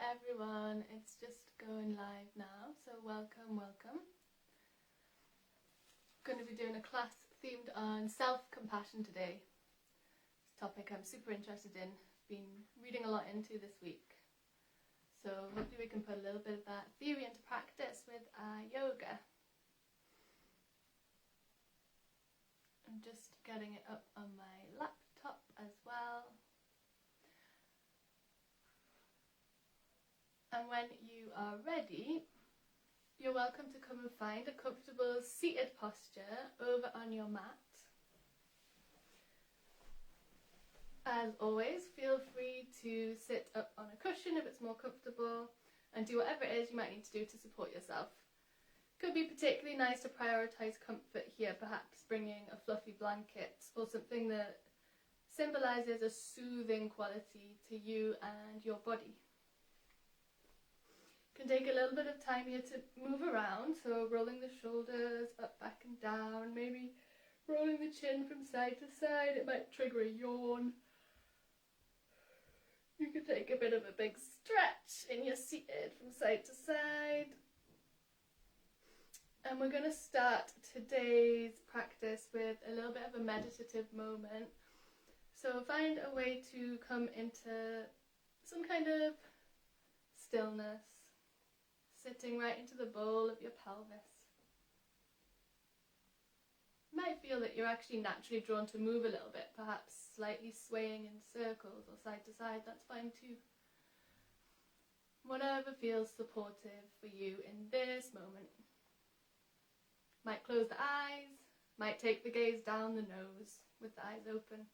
everyone, it's just going live now, so welcome. I'm going to be doing a class themed on self-compassion today. It's a topic I'm super interested in, been reading a lot into this week. So hopefully we can put a little bit of that theory into practice with yoga. I'm just getting it up on my laptop as well. And when you are ready, you're welcome to come and find a comfortable seated posture over on your mat. As always, feel free to sit up on a cushion if it's more comfortable and do whatever it is you might need to do to support yourself. Could be particularly nice to prioritise comfort here, perhaps bringing a fluffy blanket or something that symbolises a soothing quality to you and your body. Can take a little bit of time here to move around, so rolling the shoulders up, back and down, maybe rolling the chin from side to side. It might trigger a yawn. You can take a bit of a big stretch in your seated from side to side. And we're going to start today's practice with a little bit of a meditative moment. So find a way to come into some kind of stillness, sitting right into the bowl of your pelvis. You might feel that you're actually naturally drawn to move a little bit, perhaps slightly swaying in circles or side to side, that's fine too. Whatever feels supportive for you in this moment. Might close the eyes, might take the gaze down the nose with the eyes open.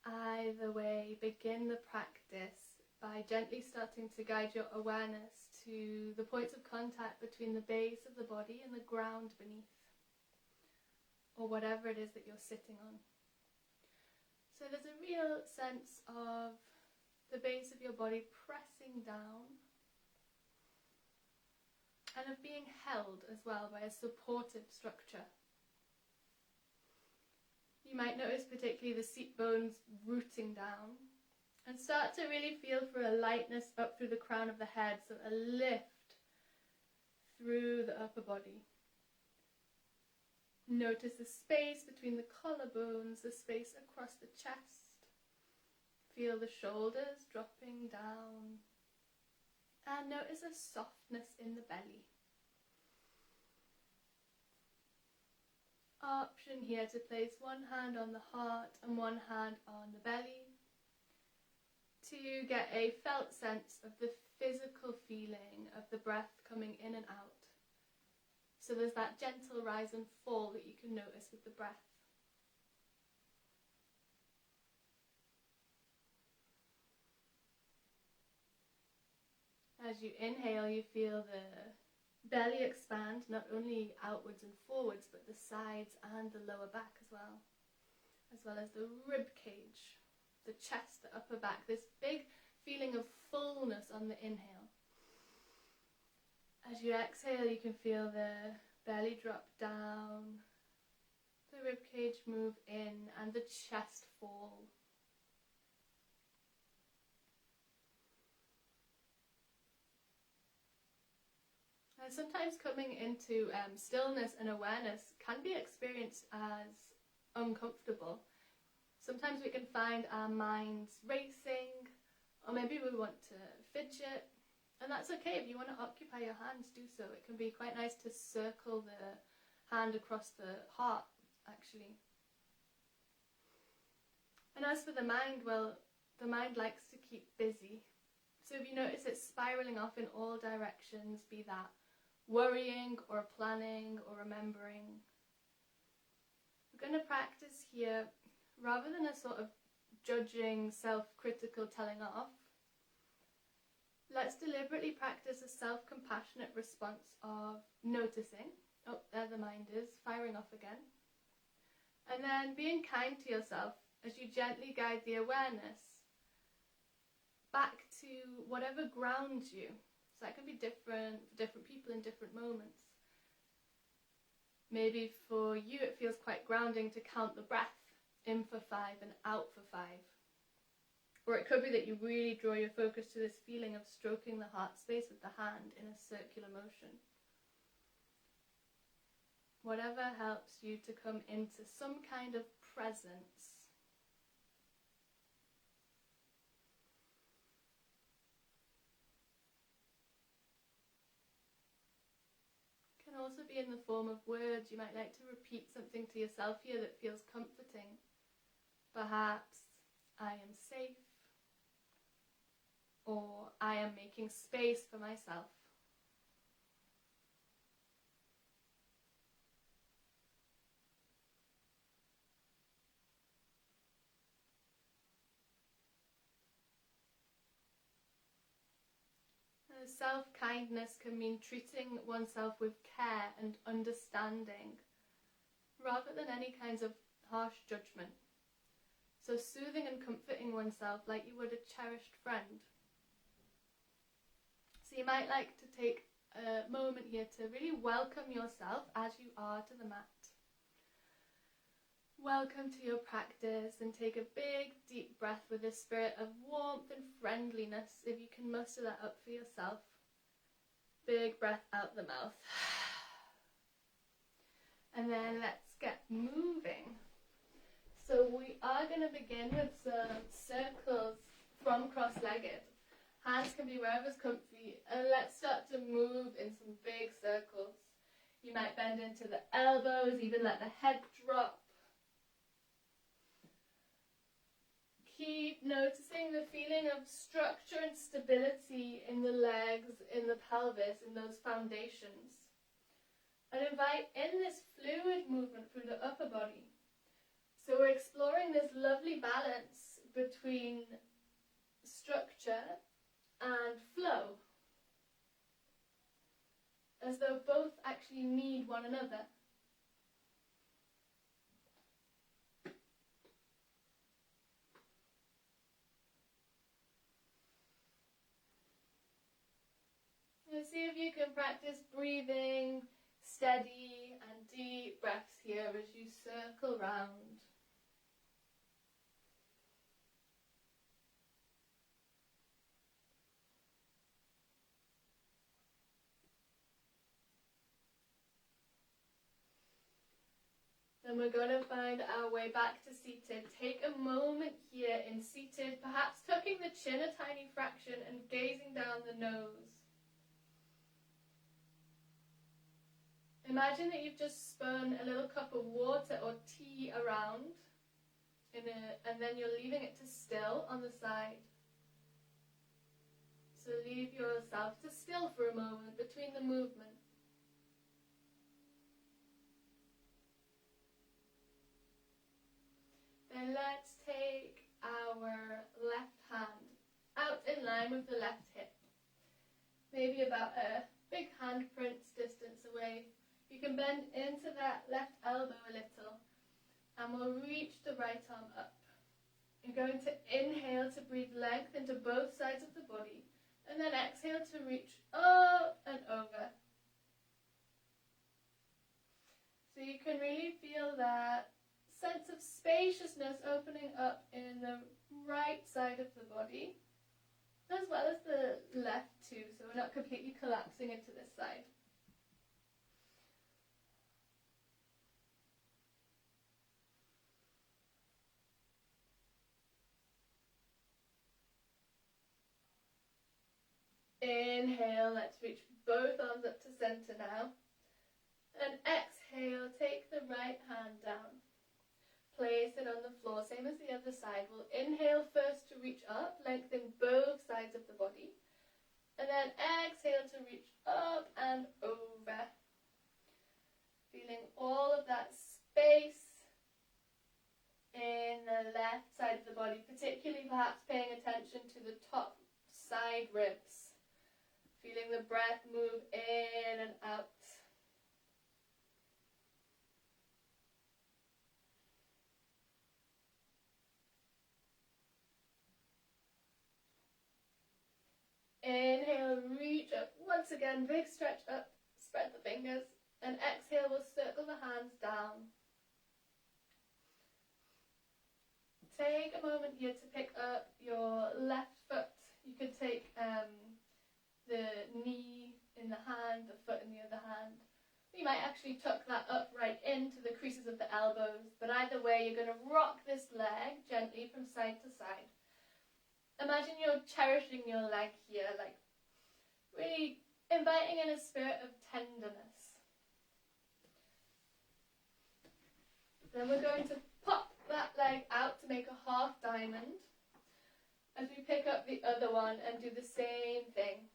Either way, begin the practice by gently starting to guide your awareness to the points of contact between the base of the body and the ground beneath, or whatever it is that you're sitting on. So there's a real sense of the base of your body pressing down and of being held as well by a supportive structure. You might notice particularly the seat bones rooting down, and start to really feel for a lightness up through the crown of the head, so a lift through the upper body. Notice the space between the collarbones, the space across the chest. Feel the shoulders dropping down, and notice a softness in the belly. Option here to place one hand on the heart and one hand on the belly to get a felt sense of the physical feeling of the breath coming in and out. So there's that gentle rise and fall that you can notice with the breath. As you inhale, you feel the belly expand, not only outwards and forwards, but the sides and the lower back as well as the rib cage, the chest, the upper back, this big feeling of fullness on the inhale. As you exhale, you can feel the belly drop down, the rib cage move in, and the chest fall. And sometimes coming into stillness and awareness can be experienced as uncomfortable. Sometimes we can find our minds racing, or maybe we want to fidget, and that's okay. If you want to occupy your hands, do so. It can be quite nice to circle the hand across the heart, actually. And as for the mind, well, the mind likes to keep busy. So if you notice it's spiraling off in all directions, be that worrying or planning or remembering, we're going to practice here, rather than a sort of judging, self-critical telling off, let's deliberately practice a self-compassionate response of noticing, oh, there the mind is, firing off again, and then being kind to yourself as you gently guide the awareness back to whatever grounds you. So that can be different for different people in different moments. Maybe for you it feels quite grounding to count the breath, in for 5 and out for 5. Or it could be that you really draw your focus to this feeling of stroking the heart space with the hand in a circular motion. Whatever helps you to come into some kind of presence. It can also be in the form of words. You might like to repeat something to yourself here that feels comforting. Perhaps, I am safe, or I am making space for myself. Self-kindness can mean treating oneself with care and understanding, rather than any kinds of harsh judgment. So soothing and comforting oneself like you would a cherished friend. So you might like to take a moment here to really welcome yourself as you are to the mat. Welcome to your practice, and take a big deep breath with a spirit of warmth and friendliness, if you can muster that up for yourself. Big breath out the mouth. And then let's get moving. So we are going to begin with some circles from cross-legged. Hands can be wherever's comfy, and let's start to move in some big circles. You might bend into the elbows, even let the head drop. Keep noticing the feeling of structure and stability in the legs, in the pelvis, in those foundations. And invite in this fluid movement through the upper body. So we're exploring this lovely balance between structure and flow, as though both actually need one another. And see if you can practice breathing steady and deep breaths here as you circle round. Then we're going to find our way back to seated. Take a moment here in seated, perhaps tucking the chin a tiny fraction and gazing down the nose. Imagine that you've just spun a little cup of water or tea around, and then you're leaving it to still on the side. So leave yourself to still for a moment between the movement. Then let's take our left hand out in line with the left hip. Maybe about a big handprint's distance away. You can bend into that left elbow a little, and we'll reach the right arm up. You're going to inhale to breathe length into both sides of the body, and then exhale to reach up and over. So you can really feel that sense of spaciousness opening up in the right side of the body, as well as the left too, so we're not completely collapsing into this side. Inhale, let's reach both arms up to center now. And exhale, take the right hand down. Place it on the floor, same as the other side. We'll inhale first to reach up, lengthen both sides of the body. And then exhale to reach up and over. Feeling all of that space in the left side of the body, particularly perhaps paying attention to the top side ribs. Feeling the breath move in and out. Inhale, reach up. Once again, big stretch up. Spread the fingers. And exhale, we'll circle the hands down. take a moment here to pick up your left foot. You could take the knee in the hand, the foot in the other hand. You might actually tuck that up right into the creases of the elbows, but either way you're going to rock this leg gently from side to side. Imagine you're cherishing your leg here, like really inviting in a spirit of tenderness. Then we're going to pop that leg out to make a half diamond as we pick up the other one and do the same thing.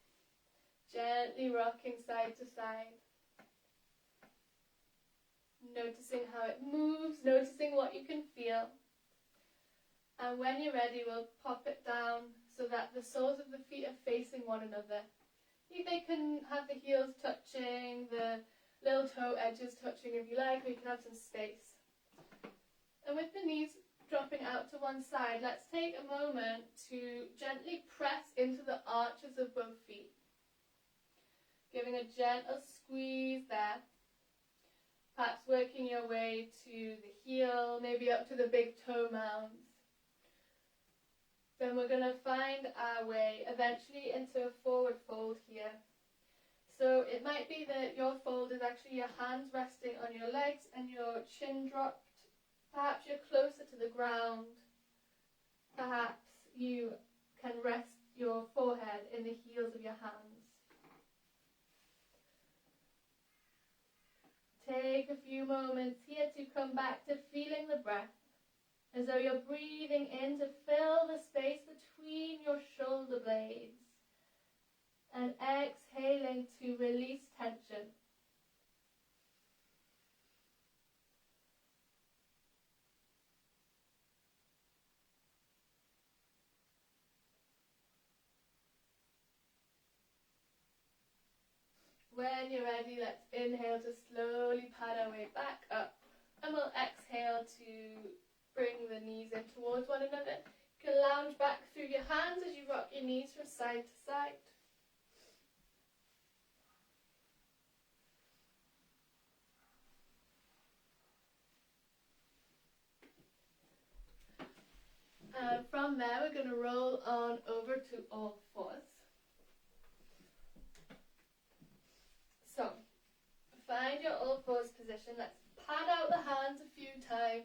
Gently rocking side to side. Noticing how it moves, noticing what you can feel. And when you're ready, we'll pop it down so that the soles of the feet are facing one another. They can have the heels touching, the little toe edges touching if you like, or you can have some space. And with the knees dropping out to one side, let's take a moment to gently press into the arches of both feet. Giving a gentle squeeze there. Perhaps working your way to the heel, maybe up to the big toe mounds. Then we're going to find our way eventually into a forward fold here. So it might be that your fold is actually your hands resting on your legs and your chin dropped. Perhaps you're closer to the ground. Perhaps you can rest your forehead in the heels of your hands. Take a few moments here to come back to feeling the breath, as though you're breathing in to fill the space between your shoulder blades, and exhaling to release tension. When you're ready, let's inhale to slowly pad our way back up, and we'll exhale to bring the knees in towards one another. You can lounge back through your hands as you rock your knees from side to side. And from there, we're going to roll on over to all fours. So, find your all fours position. Let's pad out the hands a few times.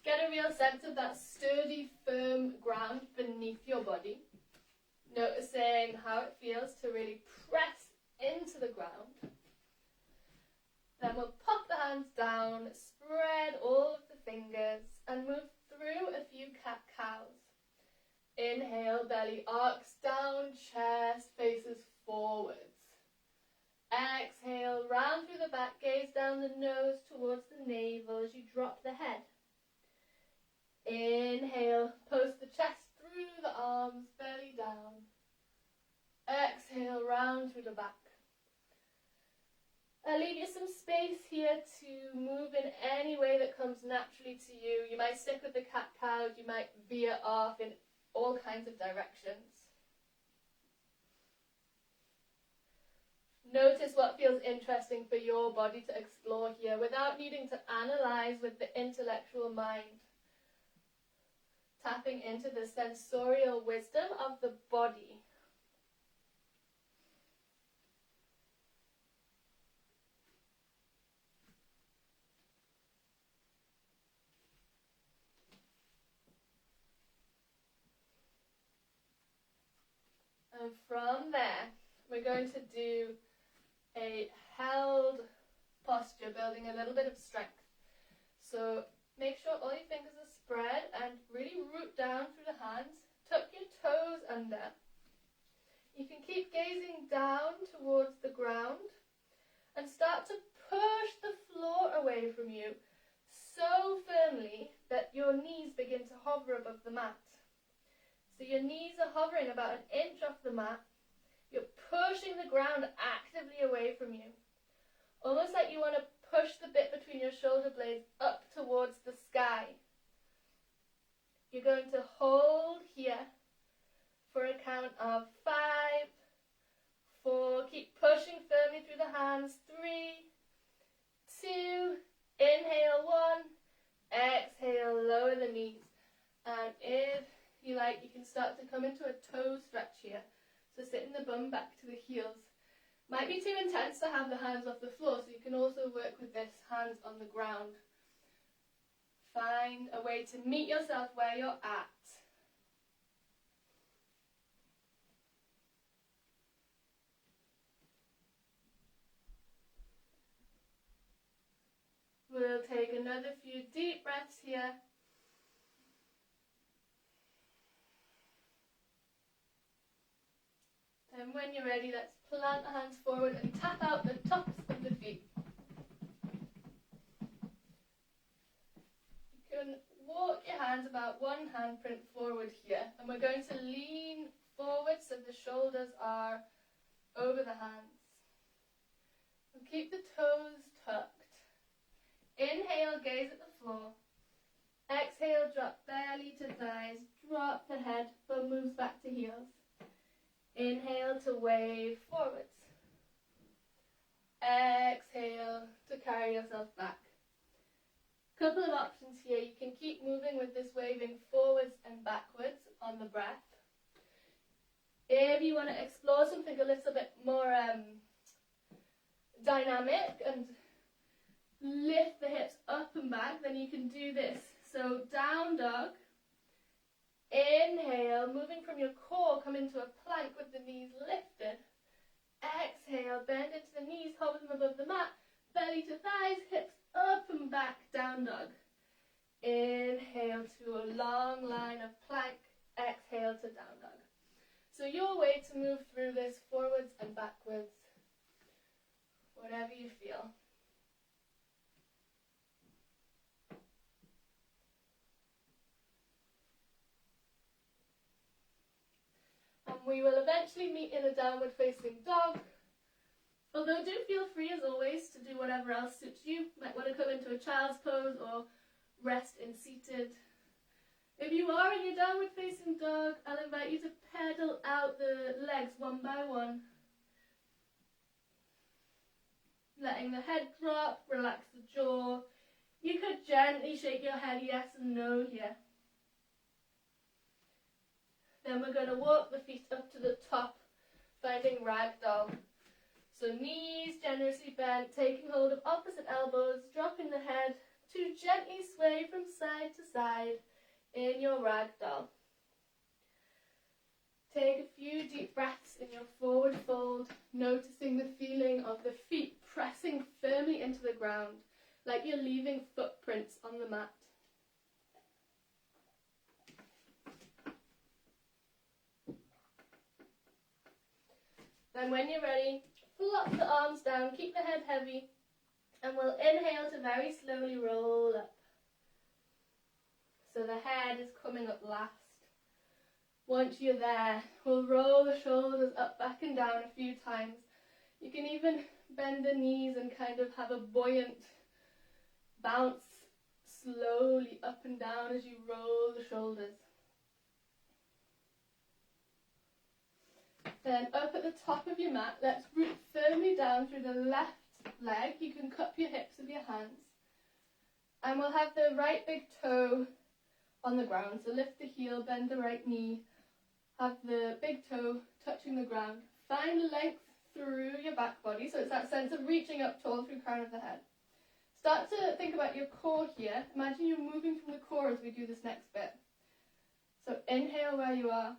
Get a real sense of that sturdy, firm ground beneath your body. Noticing how it feels to really press into the ground. Then we'll pop the hands down, spread all of the fingers, and move through a few cat-cows. Inhale, belly arcs down, chest faces forwards. Exhale, round through the back, gaze down the nose towards the navel as you drop the head. Inhale, post the chest through the arms, belly down. Exhale, round through the back. I'll leave you some space here to move in any way that comes naturally to you. You might stick with the cat-cows, you might veer off in all kinds of directions. Notice what feels interesting for your body to explore here without needing to analyze with the intellectual mind. Tapping into the sensorial wisdom of the body. And from there, we're going to do a held posture, building a little bit of strength. So make sure all your fingers are spread and really root down through the hands. Tuck your toes under. You can keep gazing down towards the ground and start to push the floor away from you so firmly that your knees begin to hover above the mat. So your knees are hovering about an inch off the mat. You're pushing the ground actively away from you. Almost like you want to push the bit between your shoulder blades up towards the sky. You're going to hold here for a count of 5, 4. Keep pushing firmly through the hands. 3, 2. Inhale, 1. Exhale, lower the knees. And right, you can start to come into a toe stretch here. So sitting the bum back to the heels. Might be too intense to have the hands off the floor, so you can also work with this, hands on the ground. Find a way to meet yourself where you're at. We'll take another few deep breaths here. And when you're ready, let's plant the hands forward and tap out the tops of the feet. You can walk your hands about one handprint forward here, and we're going to lean forward so the shoulders are over the hands. And keep the toes tucked. Inhale, gaze at the floor. Exhale, drop belly to thighs, drop the head, bum moves back to heels. Inhale to wave forwards. Exhale to carry yourself back. Couple of options here. You can keep moving with this waving forwards and backwards on the breath. If you want to explore something a little bit more dynamic and lift the hips up and back, then you can do this. So down dog. Inhale, moving from your core, come into a plank with the knees lifted. Exhale, bend into the knees, hold them above the mat, belly to thighs, hips up and back, down dog. Inhale to a long line of plank, exhale to down dog. So your way to move through this forwards and backwards, whatever you feel. And we will eventually meet in a downward facing dog. Although do feel free as always to do whatever else suits you. Might want to come into a child's pose or rest in seated. If you are in your downward facing dog, I'll invite you to pedal out the legs one by one. Letting the head drop, relax the jaw. You could gently shake your head yes and no here. Then we're going to walk the feet up to the top, finding ragdoll. So knees generously bent, taking hold of opposite elbows, dropping the head to gently sway from side to side in your ragdoll. Take a few deep breaths in your forward fold, noticing the feeling of the feet pressing firmly into the ground, like you're leaving footprints on the mat. Then when you're ready, flop the arms down, keep the head heavy, and we'll inhale to very slowly roll up. So the head is coming up last. Once you're there, we'll roll the shoulders up, back and down a few times. You can even bend the knees and kind of have a buoyant bounce slowly up and down as you roll the shoulders. Then up at the top of your mat, let's root firmly down through the left leg. You can cup your hips with your hands. And we'll have the right big toe on the ground. So lift the heel, bend the right knee. Have the big toe touching the ground. Find length through your back body. So it's that sense of reaching up tall through the crown of the head. Start to think about your core here. Imagine you're moving from the core as we do this next bit. So inhale where you are.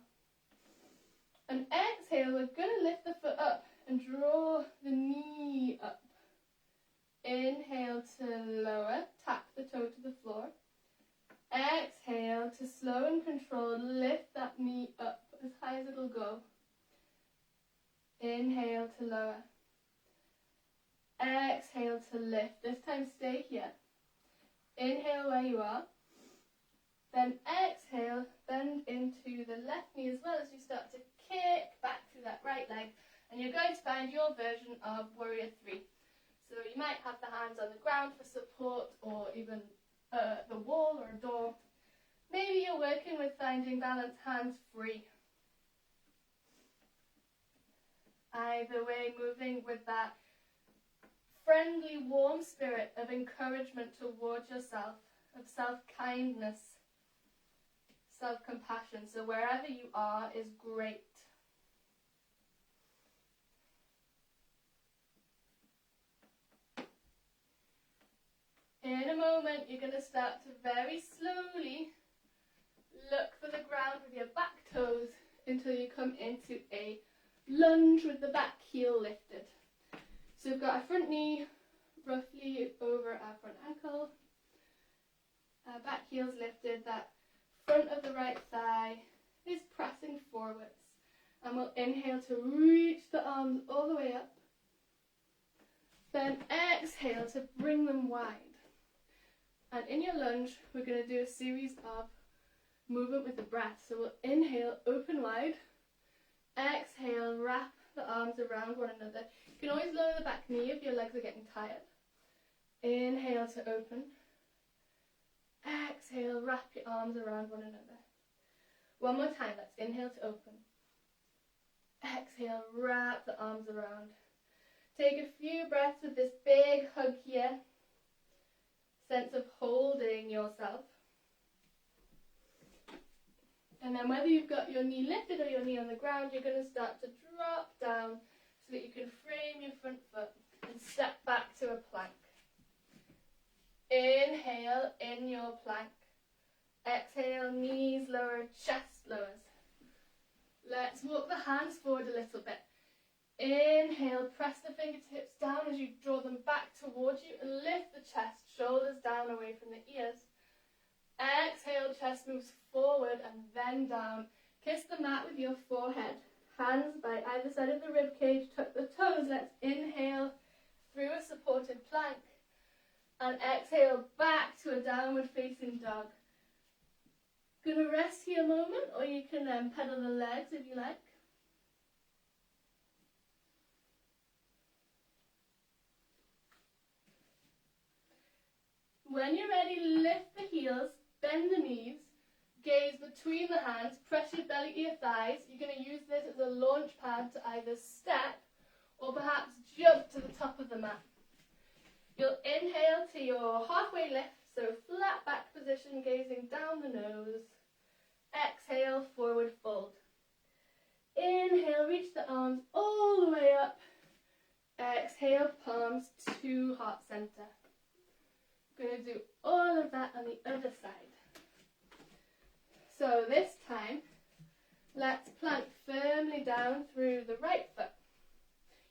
And exhale, we're going to lift the foot up and draw the knee up. Inhale to lower, tap the toe to the floor. Exhale to slow and controlled, lift that knee up as high as it'll go. Inhale to lower. Exhale to lift. This time stay here. Inhale where you are. Then exhale, bend into the left knee as well as you start to kick back through that right leg. And you're going to find your version of Warrior 3. So you might have the hands on the ground for support, or even the wall or a door. Maybe you're working with finding balance hands free. Either way, moving with that friendly, warm spirit of encouragement towards yourself, of self-kindness, self-compassion. So wherever you are is great. In a moment, you're going to start to very slowly look for the ground with your back toes until you come into a lunge with the back heel lifted. So we've got our front knee roughly over our front ankle, our back heel's lifted, that front of the right thigh is pressing forwards, and we'll inhale to reach the arms all the way up, then exhale to bring them wide. And in your lunge, we're going to do a series of movement with the breath. So we'll inhale, open wide, exhale, wrap the arms around one another. You can always lower the back knee if your legs are getting tired. Inhale to open, exhale, wrap your arms around one another. One more time, let's inhale to open, exhale, wrap the arms around. Take a few breaths with this big hug here, sense of holding yourself. And then whether you've got your knee lifted or your knee on the ground, you're going to start to drop down so that you can frame your front foot and step back to a plank. Inhale in your plank. Exhale, knees lower, chest lowers. Let's walk the hands forward a little bit. Inhale, press the fingertips down as you draw them back towards you and lift the chest, shoulders down away from the ears. Exhale, chest moves forward and then down. Kiss the mat with your forehead. Hands by either side of the rib cage, tuck the toes. Let's inhale through a supported plank and exhale back to a downward facing dog. Gonna rest here a moment, or you can pedal the legs if you like. When you're ready, lift the heels, bend the knees, gaze between the hands, press your belly to your thighs. You're going to use this as a launch pad to either step or perhaps jump to the top of the mat. You'll inhale to your halfway lift, so flat back position, gazing down the nose. Exhale, forward fold. Inhale, reach the arms all the way up. Exhale, palms to heart center. We're going to do all of that on the other side. So this time, let's plant firmly down through the right foot.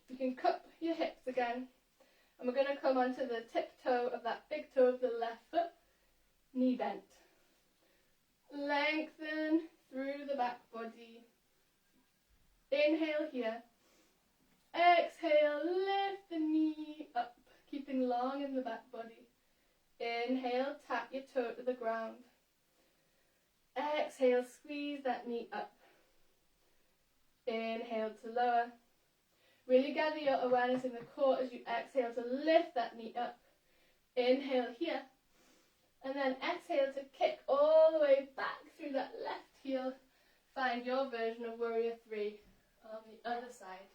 You can cup your hips again, and we're going to come onto the tip toe of that big toe of the left foot, knee bent. Lengthen through the back body. Inhale here. Exhale, lift the knee up, keeping long in the back body. Inhale, tap your toe to the ground. Exhale, squeeze that knee up. Inhale to lower. Really gather your awareness in the core as you exhale to lift that knee up. Inhale here. And then exhale to kick all the way back through that left heel. Find your version of Warrior 3 on the other side.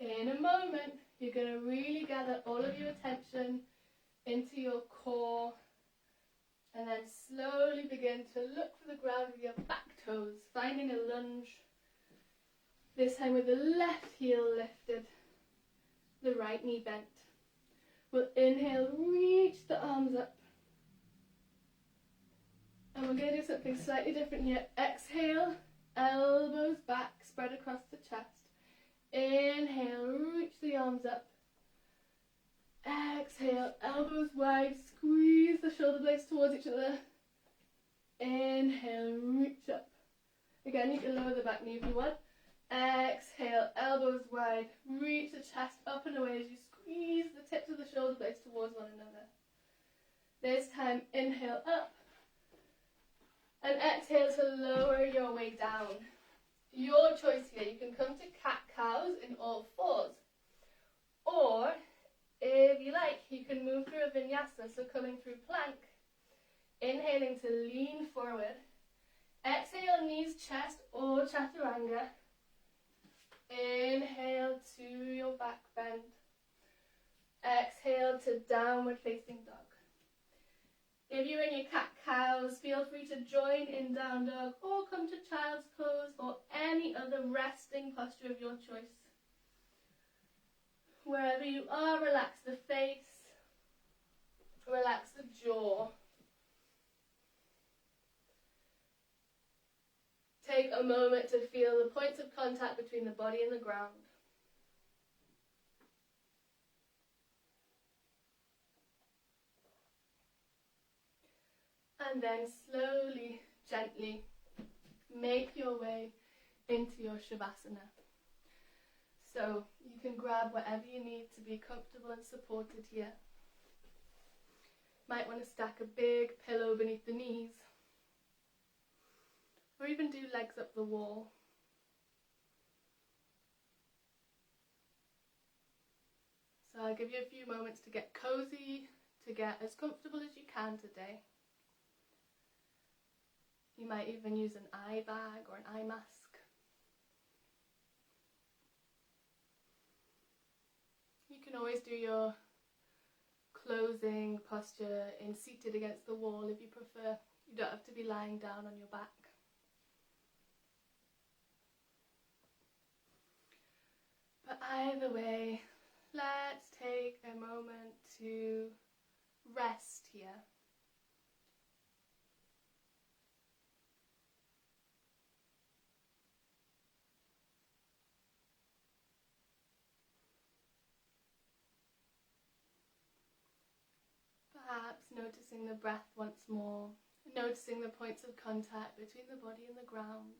In a moment, you're going to really gather all of your attention into your core and then slowly begin to look for the ground with your back toes, finding a lunge, this time with the left heel lifted, the right knee bent. We'll inhale, reach the arms up. And we're going to do something slightly different here. Exhale, elbows back, spread across the chest. Inhale, reach the arms up. Exhale, elbows wide, squeeze the shoulder blades towards each other. Inhale, reach up. Again, you can lower the back knee if you want. Exhale, elbows wide, reach the chest up and away as you squeeze the tips of the shoulder blades towards one another. This time, inhale up. And exhale to lower your way down. Your choice here. You can come to cat-cows in all fours. Or, if you like, you can move through a vinyasa, so coming through plank, inhaling to lean forward, chest or chaturanga. Inhale to your back bend. Exhale to downward facing dog. If you're in your cat-cows, feel free to join in down dog or come to child's pose or any other resting posture of your choice. Wherever you are, relax the face, relax the jaw. Take a moment to feel the points of contact between the body and the ground. And then slowly, gently, make your way into your shavasana. So you can grab whatever you need to be comfortable and supported here. Might want to stack a big pillow beneath the knees, or even do legs up the wall. So I'll give you a few moments to get cozy, to get as comfortable as you can today. You might even use an eye bag or an eye mask. You can always do your closing posture in seated against the wall if you prefer. You don't have to be lying down on your back. But either way, let's take a moment to rest here. Perhaps noticing the breath once more, noticing the points of contact between the body and the ground.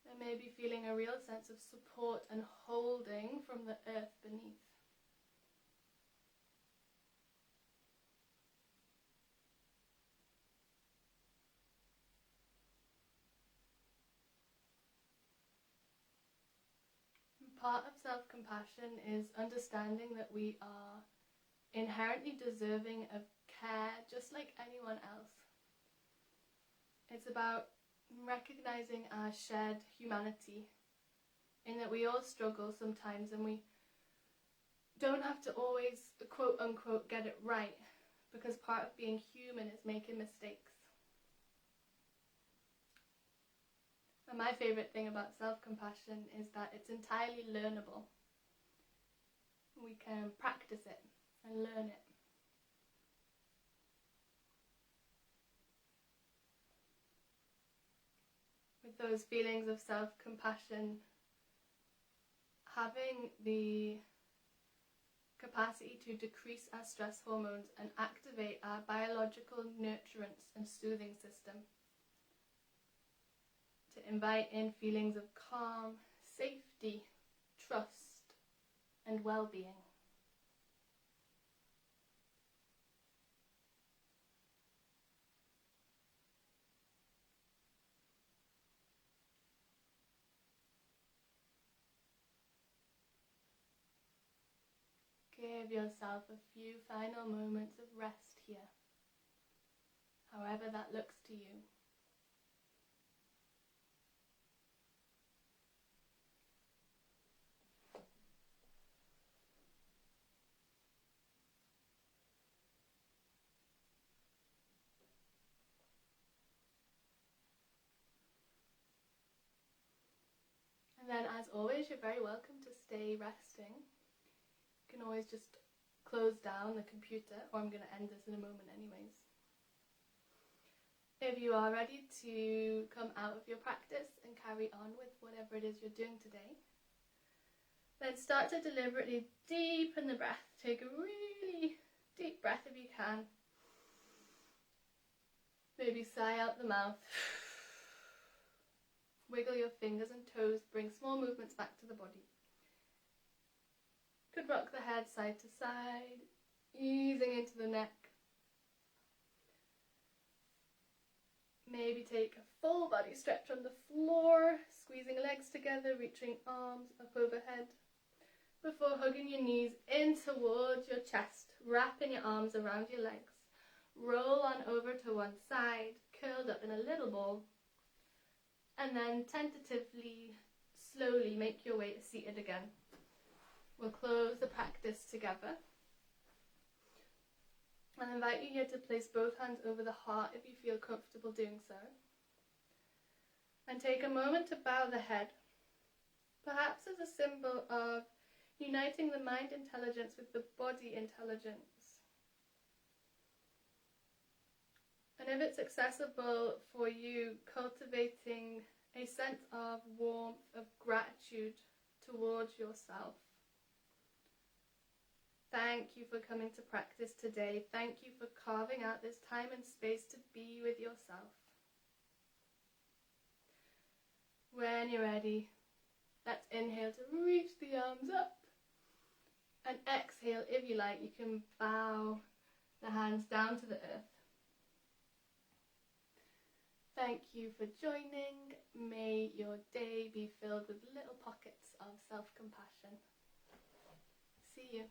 And maybe feeling a real sense of support and holding from the earth beneath. Part of self-compassion is understanding that we are inherently deserving of care just like anyone else. It's about recognizing our shared humanity, in that we all struggle sometimes and we don't have to always quote unquote get it right, because part of being human is making mistakes. And my favourite thing about self-compassion is that it's entirely learnable. We can practice it and learn it. With those feelings of self-compassion, having the capacity to decrease our stress hormones and activate our biological nurturance and soothing system, to invite in feelings of calm, safety, trust, and well-being. Give yourself a few final moments of rest here, however that looks to you. And then, as always, you're very welcome to stay resting. You can always just close down the computer, or I'm going to end this in a moment anyways. If you are ready to come out of your practice and carry on with whatever it is you're doing today, then start to deliberately deepen the breath. Take a really deep breath if you can. Maybe sigh out the mouth. Wiggle your fingers and toes, bring small movements back to the body. Could rock the head side to side, easing into the neck. Maybe take a full body stretch on the floor, squeezing legs together, reaching arms up overhead, before hugging your knees in towards your chest, wrapping your arms around your legs. Roll on over to one side, curled up in a little ball. And then tentatively, slowly make your way to seated again. We'll close the practice together. I invite you here to place both hands over the heart if you feel comfortable doing so. And take a moment to bow the head, perhaps as a symbol of uniting the mind intelligence with the body intelligence. And if it's accessible for you, cultivating a sense of warmth, of gratitude towards yourself. Thank you for coming to practice today. Thank you for carving out this time and space to be with yourself. When you're ready, let's inhale to reach the arms up. And exhale, if you like, you can bow the hands down to the earth. Thank you for joining. May your day be filled with little pockets of self-compassion. See you.